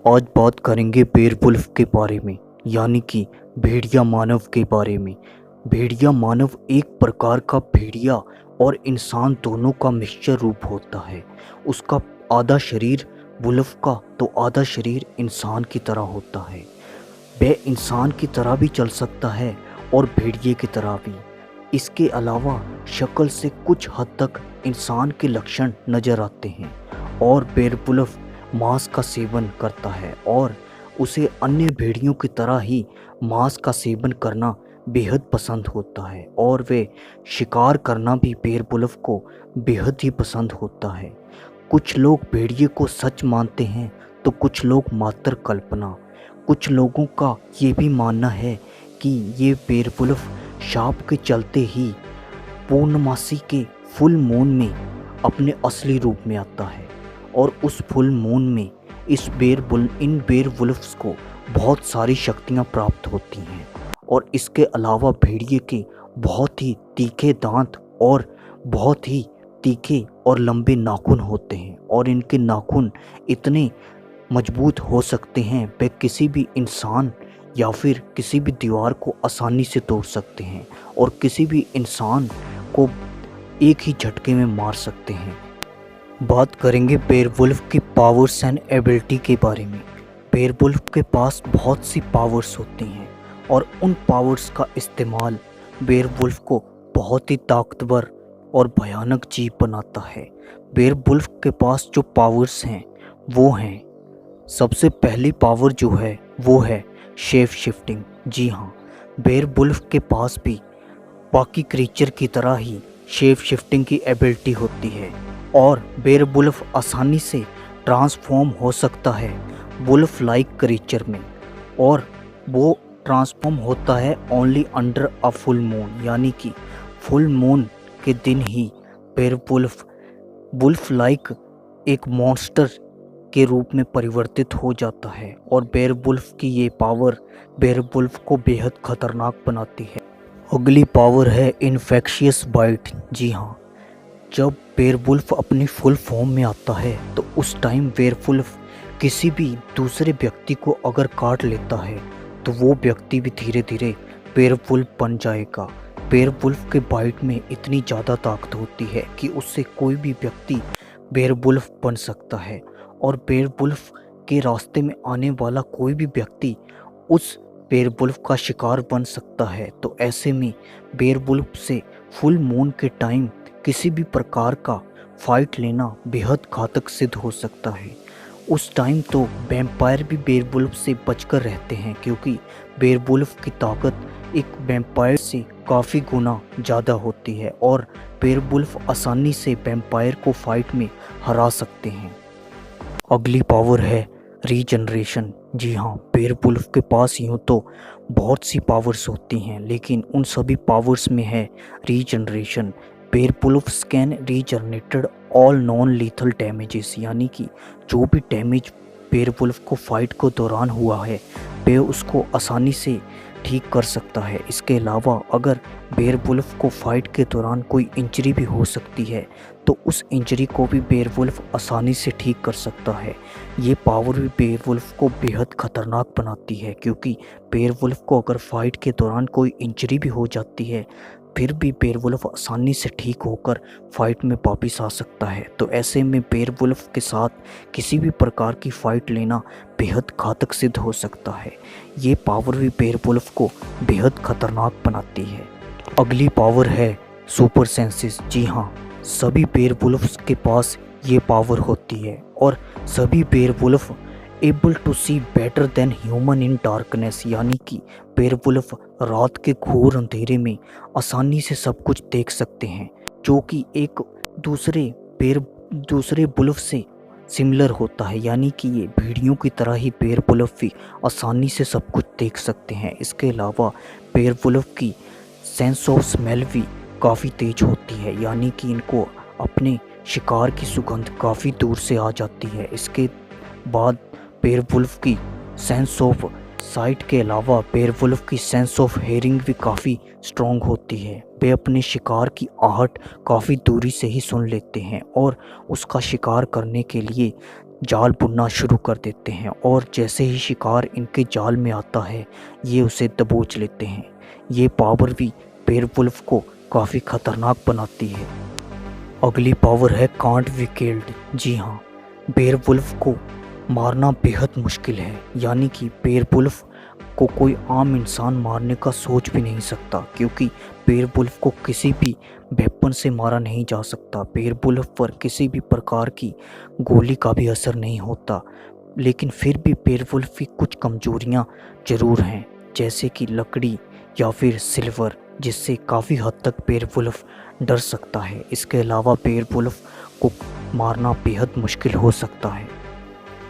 आज बात करेंगे बेरवुल्फ के बारे में, यानी कि भेड़िया मानव के बारे में। भेड़िया मानव एक प्रकार का भेड़िया और इंसान दोनों का मिक्सचर रूप होता है। उसका आधा शरीर वुल्फ का तो आधा शरीर इंसान की तरह होता है। वह इंसान की तरह भी चल सकता है और भेड़िए की तरह भी। इसके अलावा शक्ल से कुछ हद तक इंसान के लक्षण नजर आते हैं और बेरवुल्फ मांस का सेवन करता है और उसे अन्य भेड़ियों की तरह ही मांस का सेवन करना बेहद पसंद होता है और वे शिकार करना भी बेरवुल्फ को बेहद ही पसंद होता है। कुछ लोग भेड़िए को सच मानते हैं तो कुछ लोग मात्र कल्पना। कुछ लोगों का ये भी मानना है कि ये बेरवुल्फ शाप के चलते ही पूर्णमासी के फुल मून में अपने असली रूप में आता है और उस फुल मून में इन बेरवुल्फ्स को बहुत सारी शक्तियां प्राप्त होती हैं। और इसके अलावा भेड़िए के बहुत ही तीखे दांत और बहुत ही तीखे और लंबे नाखून होते हैं और इनके नाखून इतने मजबूत हो सकते हैं वे किसी भी इंसान या फिर किसी भी दीवार को आसानी से तोड़ सकते हैं और किसी भी इंसान को एक ही झटके में मार सकते हैं। बात करेंगे बेरवुल्फ की पावर्स एंड एबिलिटी के बारे में। बेरवुल्फ के पास बहुत सी पावर्स होती हैं और उन पावर्स का इस्तेमाल बेरवुल्फ को बहुत ही ताकतवर और भयानक जीव बनाता है। बेरवुल्फ के पास जो पावर्स हैं वो हैं, सबसे पहली पावर जो है वो है शेप शिफ्टिंग। जी हाँ, बेरवुल्फ के पास भी बाकी क्रीचर की तरह ही शेप शिफ्टिंग की एबिलिटी होती है और बेरवुल्फ आसानी से ट्रांसफॉर्म हो सकता है वुल्फ लाइक क्रीचर में और वो ट्रांसफॉर्म होता है only under a full moon, यानी कि फुल मून के दिन ही बेरवुल्फ वुल्फ लाइक एक मॉन्स्टर के रूप में परिवर्तित हो जाता है और बेरवुल्फ की ये पावर बेरवुल्फ को बेहद खतरनाक बनाती है। अगली पावर है इन्फेक्शियस बाइट। जी हाँ, जब बेरवुल्फ अपनी फुल फॉर्म में आता है तो उस टाइम बेरवुल्फ किसी भी दूसरे व्यक्ति को अगर काट लेता है तो वो व्यक्ति भी धीरे धीरे बेरवुल्फ बन जाएगा। बेरवुल्फ के बाइट में इतनी ज़्यादा ताकत होती है कि उससे कोई भी व्यक्ति बेरवुल्फ बन सकता है और बेरवुल्फ के रास्ते में आने वाला कोई भी व्यक्ति उस बेरवुल्फ का शिकार बन सकता है। तो ऐसे में बेरवुल्फ से फुल मून के टाइम किसी भी प्रकार का फाइट लेना बेहद घातक सिद्ध हो सकता है। उस टाइम तो वैम्पायर भी बेरवुल्फ से बचकर रहते हैं क्योंकि बेरवुल्फ की ताकत एक वैम्पायर से काफ़ी गुना ज़्यादा होती है और बेरवुल्फ आसानी से वैम्पायर को फाइट में हरा सकते हैं। अगली पावर है रीजनरेशन। जी हाँ, बेरवुल्फ के पास यूँ तो बहुत सी पावर्स होती हैं लेकिन उन सभी पावर्स में है regeneration. Werewolves can regenerated all non lethal damages, यानी कि जो भी डैमेज बेरवुल्फ को फाइट के दौरान हुआ है वे उसको आसानी से ठीक कर सकता है। इसके अलावा अगर बेरवुल्फ को फाइट के दौरान कोई इंजरी भी हो सकती है तो उस इंजरी को भी बेरवुल्फ आसानी से ठीक कर सकता है। ये पावर भी बेरवुल्फ को बेहद खतरनाक बनाती है क्योंकि बेरवुल्फ को अगर फाइट के दौरान कोई इंजरी भी हो जाती है फिर भी बेरवुल्फ आसानी से ठीक होकर फाइट में वापस आ सकता है। तो ऐसे में बेरवुल्फ के साथ किसी भी प्रकार की फाइट लेना बेहद घातक सिद्ध हो सकता है। ये पावर भी बेरवुल्फ को बेहद खतरनाक बनाती है। अगली पावर है सुपर सेंसेस। जी हाँ, सभी बेरवुल्फ्स के पास ये पावर होती है और सभी werewolf able to see better than human in darkness, यानी कि बेरवुल्फ रात के घोर अंधेरे में आसानी से सब कुछ देख सकते हैं जो कि एक दूसरे वुल्फ से सिमिलर होता है, यानी कि ये भेड़ियों की तरह ही बेरवुल्फ भी आसानी से सब कुछ देख सकते हैं। इसके अलावा बेरवुल्फ की सेंस ऑफ स्मेल भी काफ़ी तेज होती है, यानी कि इनको अपने शिकार की सुगंध काफ़ी दूर से आ जाती है। इसके बाद बेरवुल्फ की सेंस ऑफ साइट के अलावा बेरवुल्फ की सेंस ऑफ हेयरिंग भी काफ़ी स्ट्रॉन्ग होती है। वे अपने शिकार की आहट काफ़ी दूरी से ही सुन लेते हैं और उसका शिकार करने के लिए जाल बुनना शुरू कर देते हैं और जैसे ही शिकार इनके जाल में आता है ये उसे दबोच लेते हैं। ये पावर भी बेयरवुल्फ को काफ़ी खतरनाक बनाती है। अगली पावर है कांट बी किल्ड। जी हाँ, बेयरवुल्फ को मारना बेहद मुश्किल है, यानी कि बेयरवुल्फ को कोई आम इंसान मारने का सोच भी नहीं सकता, क्योंकि बेयरवुल्फ को किसी भी वेपन से मारा नहीं जा सकता। बेयरवुल्फ पर किसी भी प्रकार की गोली का भी असर नहीं होता। लेकिन फिर भी बेयरवुल्फ की कुछ कमजोरियां ज़रूर हैं, जैसे कि लकड़ी या फिर सिल्वर, जिससे काफ़ी हद तक बेयरवुल्फ डर सकता है। इसके अलावा बेयरवुल्फ को मारना बेहद मुश्किल हो सकता है।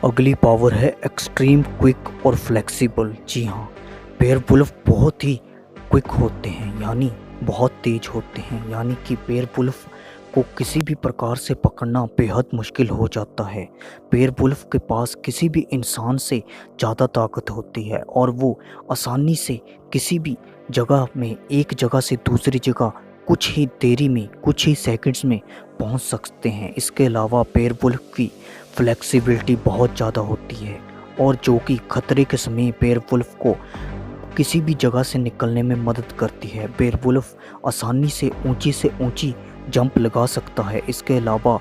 अगली पावर है एक्सट्रीम क्विक और फ्लेक्सिबल। जी हाँ, बेयरवुल्फ बहुत ही क्विक होते हैं, यानी बहुत तेज होते हैं, यानी कि बेयरवुल्फ को किसी भी प्रकार से पकड़ना बेहद मुश्किल हो जाता है। बेयरवुल्फ के पास किसी भी इंसान से ज़्यादा ताकत होती है और वो आसानी से किसी भी जगह में, एक जगह से दूसरी जगह कुछ ही देरी में, कुछ ही सेकंड्स में पहुंच सकते हैं। इसके अलावा बेयरवुल्फ की फ्लेक्सिबिलिटी बहुत ज़्यादा होती है, और जो कि खतरे के समय बेयरवुल्फ को किसी भी जगह से निकलने में मदद करती है। बेयरवुल्फ आसानी से ऊंची जंप लगा सकता है। इसके अलावा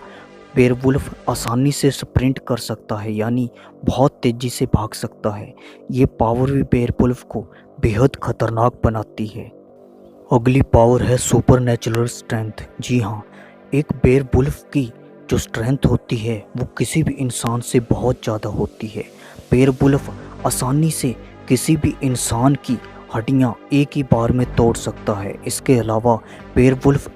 बेयरवुल्फ आसानी से स्प्रिंट कर सकता है, यानी बहुत तेज़ी से भाग सकता है। ये पावर भी बेयरवुल्फ को बेहद खतरनाक बनाती है। अगली पावर है सुपरनैचुरल स्ट्रेंथ। जी हाँ, एक बेयरवुल्फ की जो स्ट्रेंथ होती है वो किसी भी इंसान से बहुत ज़्यादा होती है। बेयरवुल्फ आसानी से किसी भी इंसान की हड्डियाँ एक ही बार में तोड़ सकता है। इसके अलावा बेयरवुल्फ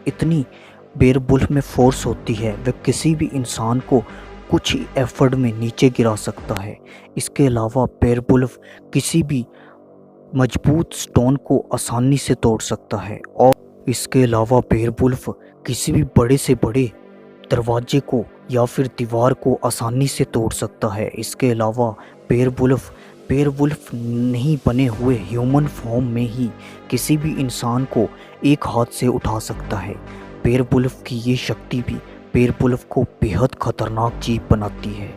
में फोर्स होती है, वह किसी भी इंसान को कुछ ही एफर्ट में नीचे गिरा सकता है। इसके अलावा बेयरवुल्फ किसी भी मजबूत स्टोन को आसानी से तोड़ सकता है, और इसके अलावा बेयरवुल्फ किसी भी बड़े से बड़े दरवाजे को या फिर दीवार को आसानी से तोड़ सकता है। इसके अलावा बेयरवुल्फ नहीं बने हुए ह्यूमन फॉर्म में ही किसी भी इंसान को एक हाथ से उठा सकता है। बेयरवुल्फ की ये शक्ति भी बेयरवुल्फ को बेहद खतरनाक जीव बनाती है।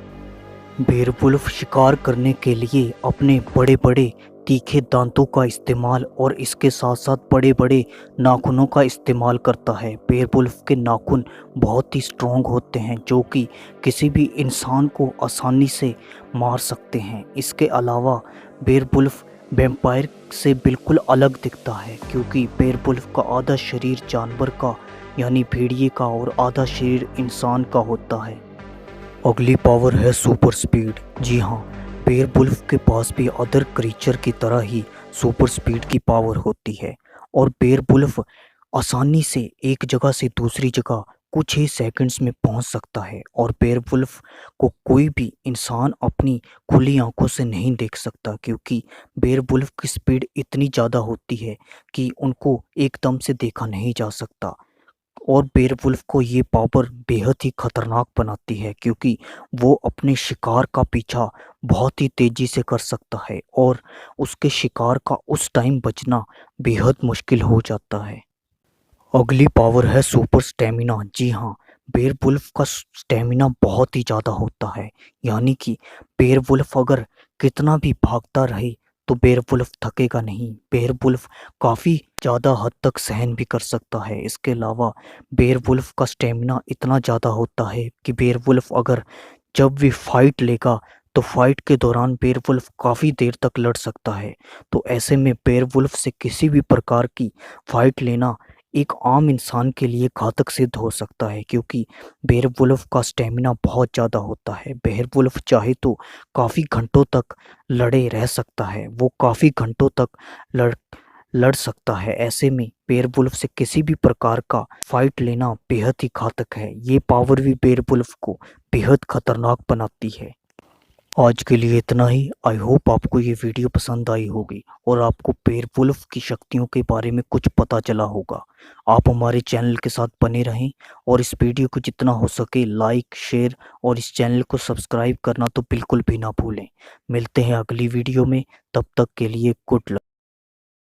बेयरवुल्फ शिकार करने के लिए अपने बड़े बड़े तीखे दांतों का इस्तेमाल और इसके साथ साथ बड़े बड़े नाखूनों का इस्तेमाल करता है। बेयरवुल्फ के नाखून बहुत ही स्ट्रॉन्ग होते हैं, जो कि किसी भी इंसान को आसानी से मार सकते हैं। इसके अलावा बेयरवुल्फ वैम्पायर से बिल्कुल अलग दिखता है, क्योंकि बेयरवुल्फ का आधा शरीर जानवर का यानी भेड़िए का और आधा शरीर इंसान का होता है। अगली पावर है सुपर स्पीड। जी हाँ, बेयरवुल्फ के पास भी अदर क्रीचर की तरह ही सुपर स्पीड की पावर होती है, और बेयरवुल्फ आसानी से एक जगह से दूसरी जगह कुछ ही सेकंड्स में पहुंच सकता है, और बेयरवुल्फ को कोई भी इंसान अपनी खुली आंखों से नहीं देख सकता, क्योंकि बेयरवुल्फ की स्पीड इतनी ज़्यादा होती है कि उनको एकदम से देखा नहीं जा सकता। और बेयरवुल्फ को ये पावर बेहद ही खतरनाक बनाती है, क्योंकि वो अपने शिकार का पीछा बहुत ही तेज़ी से कर सकता है, और उसके शिकार का उस टाइम बचना बेहद मुश्किल हो जाता है। अगली पावर है सुपर स्टेमिना। जी हाँ, बेयरवुल्फ का स्टेमिना बहुत ही ज़्यादा होता है, यानी कि बेयरवुल्फ अगर कितना भी भागता रहे तो बेयरवुल्फ थकेगा नहीं। बेयरवुल्फ काफ़ी ज़्यादा हद तक सहन भी कर सकता है। इसके अलावा बेयरवुल्फ का स्टेमिना इतना ज़्यादा होता है कि बेयरवुल्फ अगर जब भी फाइट लेगा तो फाइट के दौरान बेयरवुल्फ काफ़ी देर तक लड़ सकता है। तो ऐसे में बेयरवुल्फ से किसी भी प्रकार की फाइट लेना एक आम इंसान के लिए घातक सिद्ध हो सकता है, क्योंकि बेयरवुल्फ का स्टेमिना बहुत ज़्यादा होता है। बेयरवुल्फ चाहे तो काफ़ी घंटों तक लड़े रह सकता है, वो काफ़ी घंटों तक लड़ लड़ सकता है। ऐसे में बेयरवुल्फ से किसी भी प्रकार का फाइट लेना बेहद ही घातक है। ये पावर भी बेयरवुल्फ को बेहद खतरनाक बनाती है। आज के लिए इतना ही। आई होप आपको ये वीडियो पसंद आई होगी और आपको बेयरवुल्फ की शक्तियों के बारे में कुछ पता चला होगा। आप हमारे चैनल के साथ बने रहें और इस वीडियो को जितना हो सके लाइक, शेयर और इस चैनल को सब्सक्राइब करना तो बिल्कुल भी ना भूलें। मिलते हैं अगली वीडियो में, तब तक के लिए गुड लक।